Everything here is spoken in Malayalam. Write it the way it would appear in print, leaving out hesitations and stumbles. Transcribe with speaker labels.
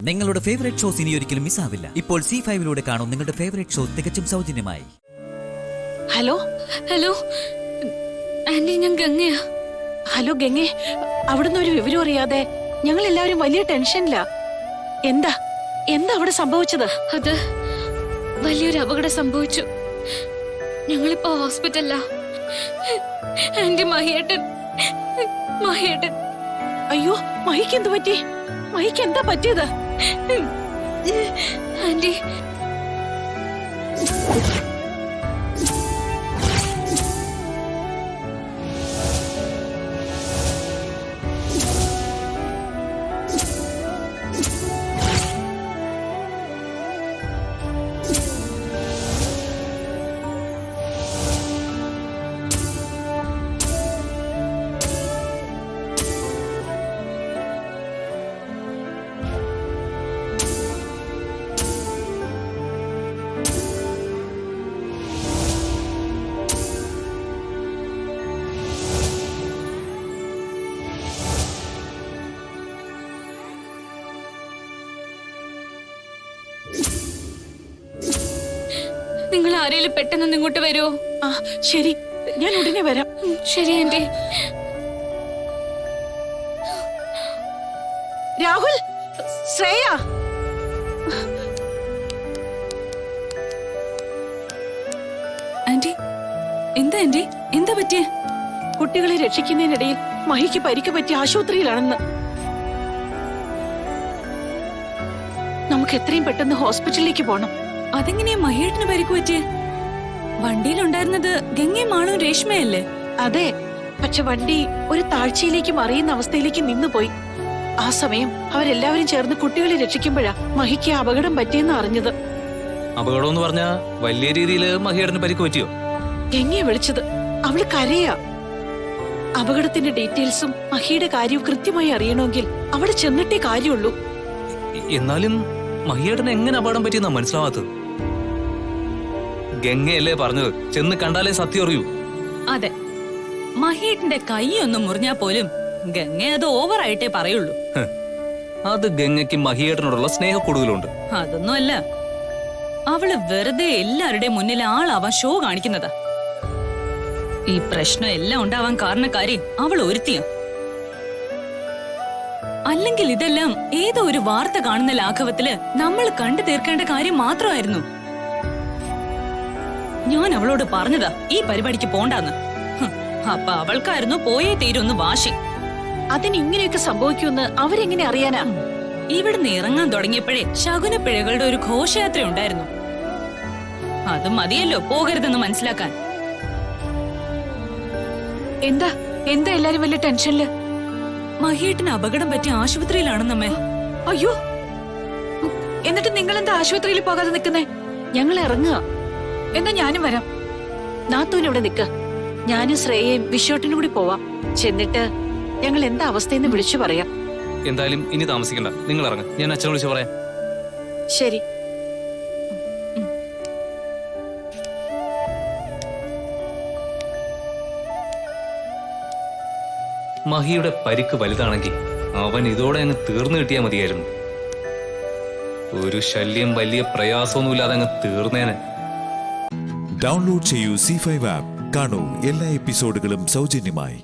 Speaker 1: നിങ്ങളുടെ ഫേവറേറ്റ് ഷോസ് ഇനി ഒരിക്കലും മിസ്സാവില്ല. ഇപ്പോൾ C5 കാണും നിങ്ങളുടെ ഫേവറേറ്റ് ഷോ തികച്ചും സൗജന്യമായി.
Speaker 2: ഹലോ
Speaker 3: ഹലോ ആന്റി, ഞാൻ ഗംഗയാ.
Speaker 2: ഹലോ ഗംഗേ, അവിടുന്ന് ഒരു വിവരം അറിയാതെ ഞങ്ങൾ എല്ലാവരും വലിയ ടെൻഷനില്ല. എന്താ എന്താ അവിടെ സംഭവിച്ചത്?
Speaker 3: അത് വലിയൊരു അപകടം സംഭവിച്ചു. ഞങ്ങളിപ്പോ ഹോസ്പിറ്റലിലാ. ആന്റി, മഹിയേട്ടൻ.
Speaker 2: അയ്യോ, മഹിക്ക് എന്ത് പറ്റി? മഹിക്ക് എന്താ പറ്റിയത്?
Speaker 3: ആന്റി, നിങ്ങൾ ആരെങ്കിലും പെട്ടെന്ന് ഇങ്ങോട്ട് വരുമോ?
Speaker 2: ആ ശരി, ഞാൻ ഉടനെ വരാം.
Speaker 3: ശരി ആന്റി.
Speaker 2: രാഹുൽ, ശ്രേയ,
Speaker 3: ആന്റി, എന്താ ആന്റി, എന്താ പറ്റിയേ?
Speaker 2: കുട്ടികളെ രക്ഷിക്കുന്നതിനിടയിൽ മഹിക്ക് പരിക്ക് പറ്റി ആശുപത്രിയിലാണെന്ന്. നമുക്ക് എത്രയും പെട്ടെന്ന് ഹോസ്പിറ്റലിലേക്ക് പോണം.
Speaker 3: അതെങ്ങനെയാ മഹിയേട്ടന് പരിക്ക് പറ്റിയേ? വണ്ടിയിലുണ്ടായിരുന്നത് ഗംഗയും മാളും രേഷ്മയല്ലേ?
Speaker 2: അതെ, പക്ഷെ വണ്ടി ഒരു താഴ്ചയിലേക്ക് മറിയുന്ന അവസ്ഥയിലേക്ക് നിന്നുപോയി. ആ സമയം അവരെല്ലാവരും ചേർന്ന് കുട്ടികളെ രക്ഷിക്കുമ്പോഴാ മഹിക്ക് അപകടം പറ്റിയെന്ന് അറിഞ്ഞത്.
Speaker 4: അപകടം എന്ന് പറഞ്ഞാ വലിയ രീതിയിൽ മഹിയേട്ടന് പരിക്ക് പറ്റിയോ?
Speaker 2: ഗംഗയെ വിളിച്ചത്, അവള് കരയാ. അപകടത്തിന്റെ ഡീറ്റെയിൽസും മഹിയുടെ കാര്യവും കൃത്യമായി അറിയണമെങ്കിൽ അവിടെ ചെന്നിട്ടേ കാര്യമുള്ളൂ.
Speaker 4: എന്നാലും മഹിയേട്ടന് എങ്ങനെ അപകടം പറ്റിയെന്നാ മനസ്സിലാവാത്തത്? ഗംഗയല്ലേ പറഞ്ഞത്, ചെന്ന് കണ്ടാലേ സത്യം അറിയൂ.
Speaker 5: അതെ, മഹിയേട്ടന്റെ കൈയൊന്നും മുറിഞ്ഞാ പോലും ഗംഗ അത് ഓവറായിട്ടേ പറയുള്ളൂ.
Speaker 4: അത് ഗംഗയ്ക്ക് മഹിയേട്ടനോടുള്ള സ്നേഹ കൂടുതലുണ്ട്.
Speaker 5: അതൊന്നുമല്ല, അവള് വെറുതെ എല്ലാവരുടെയും മുന്നിൽ ആളാവാൻ ഷോ കാണിക്കുന്നതാ. ഈ പ്രശ്നം എല്ലാം ഉണ്ടാവാൻ കാരണക്കാരി അവൾ ഒരുത്തിയാ. അല്ലെങ്കിൽ ഇതെല്ലാം ഏതോ ഒരു വാർത്ത കാണുന്ന ലാഘവത്തില് നമ്മൾ കണ്ടു തീർക്കേണ്ട കാര്യം മാത്രമായിരുന്നു. ഞാൻ അവളോട് പറഞ്ഞതാ ഈ പരിപാടിക്ക് പോണ്ടാന്ന്. അപ്പൊ അവൾക്കായിരുന്നു പോയേ തീരുന്ന് വാശി.
Speaker 2: അതിന് ഇങ്ങനെയൊക്കെ സംഭവിക്കുമെന്ന് അവരെങ്ങനെ അറിയാനാ?
Speaker 5: ഇവിടുന്ന് ഇറങ്ങാൻ തുടങ്ങിയപ്പോഴേ ശകുനപ്പിഴകളുടെ ഒരു ഘോഷയാത്ര ഉണ്ടായിരുന്നു. അത് മതിയല്ലോ പോകരുതെന്ന് മനസ്സിലാക്കാൻ.
Speaker 2: എന്താ എന്താ എല്ലാരും വലിയ ടെൻഷനില്?
Speaker 5: മഹിയേട്ടന് അപകടം പറ്റി ആശുപത്രിയിലാണെന്നമ്മേ.
Speaker 2: അയ്യോ, എന്നിട്ട് നിങ്ങൾ എന്താ ആശുപത്രിയിൽ പോകാതെ നിൽക്കുന്നേ? ഞങ്ങൾ ഇറങ്ങുക. എന്നാ ഞാനും വരാം. നാത്തൂന് ഇവിടെ നിക്ക, ഞാനും ശ്രേയയും വിശ്വട്ടിനും കൂടി പോവാം. ചെന്നിട്ട് ഞങ്ങൾ എന്താ അവസ്ഥയെന്ന് വിളിച്ചു പറയാം.
Speaker 4: എന്തായാലും ഇനി താമസിക്കണ്ട, നിങ്ങൾ ഇറങ്ങ, ഞാൻ അച്ഛനെ വിളിച്ചു പറയാം.
Speaker 2: ശരി.
Speaker 4: മഹിയുടെ പരിക്ക് വലുതാണെങ്കിൽ അവൻ ഇതോടെ അങ്ങ് തീർന്നു കിട്ടിയാൽ മതിയായിരുന്നു. ഒരു ശല്യം വലിയ പ്രയാസമൊന്നുമില്ലാതെ അങ്ങ് തീർന്നേനെ.
Speaker 6: ഡൗൺലോഡ് ചെയ്യൂ C5 ആപ്പ്. കാണൂ എല്ലാ എപ്പിസോഡുകളും സൗജന്യമായി.